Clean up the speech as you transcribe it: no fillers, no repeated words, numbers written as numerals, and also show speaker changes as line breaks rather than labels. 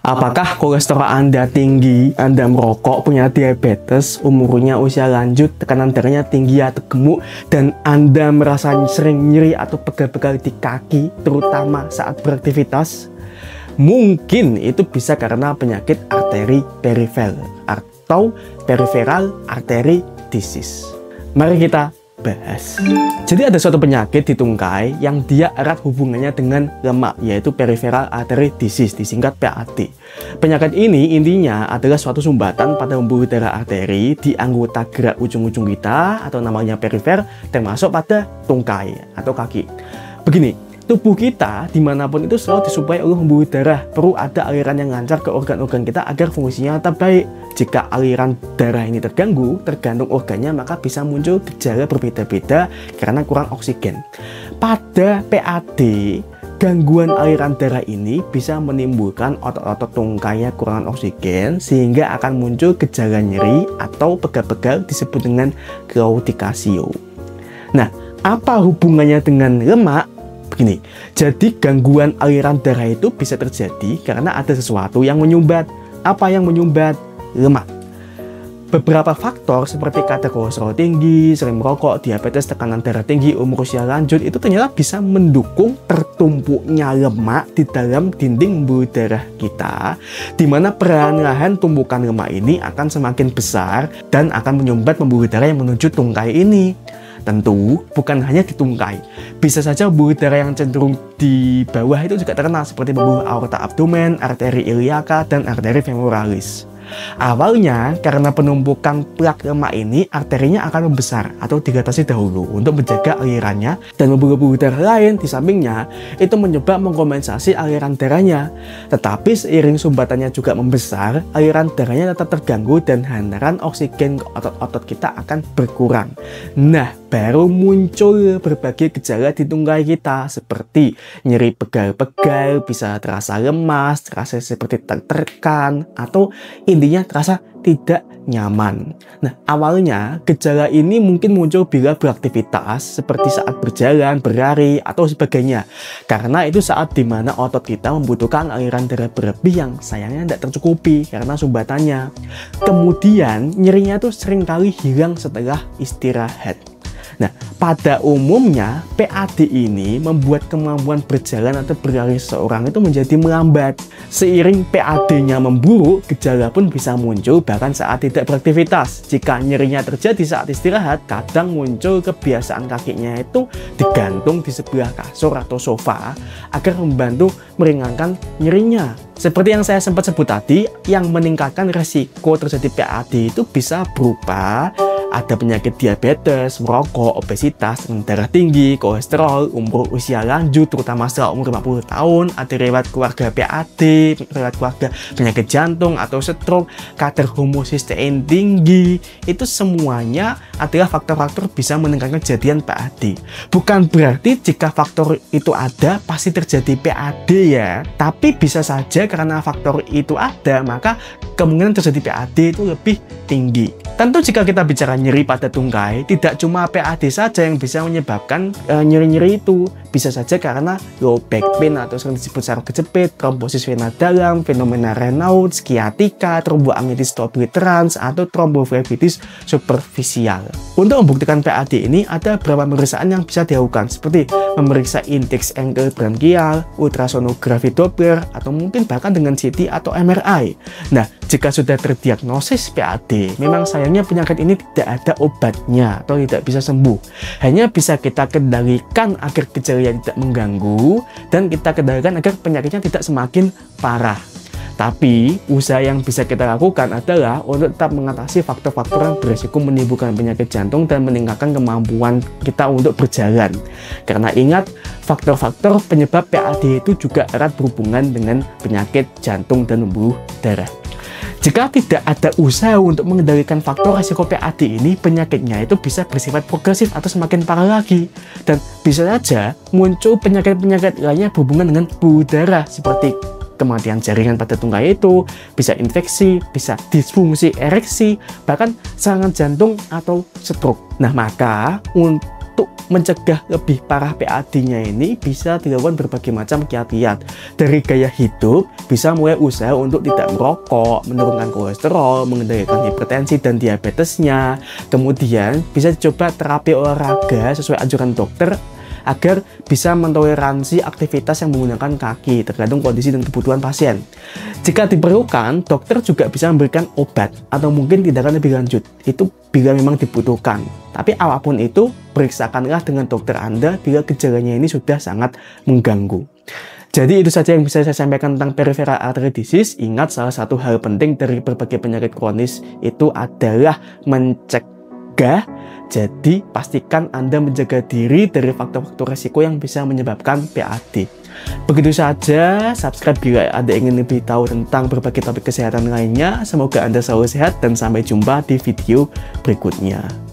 Apakah kolesterol Anda tinggi, Anda merokok, punya diabetes, umurnya usia lanjut, tekanan darahnya tinggi atau gemuk, dan Anda merasa sering nyeri atau pegal-pegal di kaki, terutama saat beraktivitas? Mungkin itu bisa karena penyakit arteri perifer atau peripheral artery disease. Mari kita bahas. Jadi ada suatu penyakit di tungkai yang dia erat hubungannya dengan lemak, yaitu peripheral artery disease, disingkat PAD. Penyakit ini intinya adalah suatu sumbatan pada pembuluh darah arteri di anggota gerak ujung-ujung kita atau namanya perifer, termasuk pada tungkai atau kaki. Begini, tubuh kita dimanapun itu selalu disuplai oleh pembuluh darah. Perlu ada aliran yang lancar ke organ-organ kita agar fungsinya tetap baik. Jika aliran darah ini terganggu, tergantung organnya, maka bisa muncul gejala berbeda-beda karena kurang oksigen. Pada PAD, gangguan aliran darah ini bisa menimbulkan otot-otot tungkai kekurangan oksigen, sehingga akan muncul gejala nyeri atau pegal-pegal disebut dengan claudication. Nah, apa hubungannya dengan lemak? Begini, jadi gangguan aliran darah itu bisa terjadi karena ada sesuatu yang menyumbat. Apa yang menyumbat? Lemak. Beberapa faktor seperti kadar kolesterol tinggi, sering merokok, diabetes, tekanan darah tinggi, umur usia lanjut itu ternyata bisa mendukung tertumpuknya lemak di dalam dinding pembuluh darah kita, di mana perlahan-lahan tumpukan lemak ini akan semakin besar dan akan menyumbat pembuluh darah yang menuju tungkai ini. Tentu bukan hanya di tungkai, bisa saja pembuluh darah yang cenderung di bawah itu juga terkena, seperti pembuluh aorta abdomen, arteri iliaka, dan arteri femoralis. Awalnya karena penumpukan plak lemak ini, arterinya akan membesar atau dilatasi dahulu untuk menjaga alirannya, dan pembuluh darah lain di sampingnya itu mencoba mengkompensasi aliran darahnya. Tetapi seiring sumbatannya juga membesar, aliran darahnya tetap terganggu dan hantaran oksigen ke otot-otot kita akan berkurang. Nah, baru muncul berbagai gejala di tungkai kita seperti nyeri pegal-pegal, bisa terasa lemas, terasa seperti tertekan, atau intinya terasa tidak nyaman. Nah, awalnya gejala ini mungkin muncul bila beraktivitas seperti saat berjalan, berlari, atau sebagainya. Karena itu saat dimana otot kita membutuhkan aliran darah berlebih yang sayangnya tidak tercukupi karena sumbatannya. Kemudian nyerinya tuh seringkali hilang setelah istirahat. Nah, pada umumnya PAD ini membuat kemampuan berjalan atau berlari seseorang itu menjadi melambat. Seiring PAD-nya memburuk, gejala pun bisa muncul bahkan saat tidak beraktivitas. Jika nyerinya terjadi saat istirahat, kadang muncul kebiasaan kakinya itu digantung di sebelah kasur atau sofa agar membantu meringankan nyerinya. Seperti yang saya sempat sebut tadi, yang meningkatkan resiko terjadi PAD itu bisa berupa ada penyakit diabetes, merokok, obesitas, darah tinggi, kolesterol, umur usia lanjut, terutama setelah umur 50 tahun, ada riwayat keluarga PAD, riwayat keluarga penyakit jantung atau stroke, kadar homosistein tinggi. Itu semuanya adalah faktor-faktor bisa meningkatkan kejadian PAD. Bukan berarti jika faktor itu ada, pasti terjadi PAD ya. Tapi bisa saja karena faktor itu ada, maka kemungkinan terjadi PAD itu lebih tinggi. Tentu jika kita bicara nyeri pada tungkai, tidak cuma PAD saja yang bisa menyebabkan nyeri-nyeri itu. Bisa saja karena low back pain atau sering disebut saraf kejepit, trombosis vena dalam, fenomena Raynaud, sciatica, tromboamnitis obliterans, atau tromboflebitis superficial. Untuk membuktikan PAD ini, ada beberapa pemeriksaan yang bisa dilakukan, seperti memeriksa indeks angle branchial, ultrasonografi Doppler, atau mungkin bahkan dengan CT atau MRI. Nah, jika sudah terdiagnosis PAD, memang sayangnya penyakit ini tidak ada obatnya atau tidak bisa sembuh. Hanya bisa kita kendalikan agar gejala tidak mengganggu, dan kita kendalikan agar penyakitnya tidak semakin parah. Tapi usaha yang bisa kita lakukan adalah untuk tetap mengatasi faktor-faktor yang berisiko menimbulkan penyakit jantung dan meningkatkan kemampuan kita untuk berjalan. Karena ingat, faktor-faktor penyebab PAD itu juga erat berhubungan dengan penyakit jantung dan pembuluh darah. Jika tidak ada usaha untuk mengendalikan faktor risiko PAD ini, penyakitnya itu bisa bersifat progresif atau semakin parah lagi. Dan bisa saja muncul penyakit-penyakit lainnya berhubungan dengan pembuluh darah, seperti kematian jaringan pada tungkai itu, bisa infeksi, bisa disfungsi ereksi, bahkan serangan jantung atau stroke. Nah, maka untuk mencegah lebih parah PAD-nya ini bisa dilakukan berbagai macam kiat-kiat. Dari gaya hidup, bisa mulai usaha untuk tidak merokok, menurunkan kolesterol, mengendalikan hipertensi dan diabetesnya. Kemudian bisa dicoba terapi olahraga sesuai anjuran dokter agar bisa mentoleransi aktivitas yang menggunakan kaki tergantung kondisi dan kebutuhan pasien. Jika diperlukan, dokter juga bisa memberikan obat atau mungkin tindakan lebih lanjut. Itu bila memang dibutuhkan. Tapi apapun itu, periksakanlah dengan dokter Anda bila gejalanya ini sudah sangat mengganggu. Jadi itu saja yang bisa saya sampaikan tentang peripheral artery disease. Ingat, salah satu hal penting dari berbagai penyakit kronis itu adalah mencegah. Jadi pastikan Anda menjaga diri dari faktor-faktor resiko yang bisa menyebabkan PAD. Begitu saja, subscribe bila Anda ingin lebih tahu tentang berbagai topik kesehatan lainnya. Semoga Anda selalu sehat dan sampai jumpa di video berikutnya.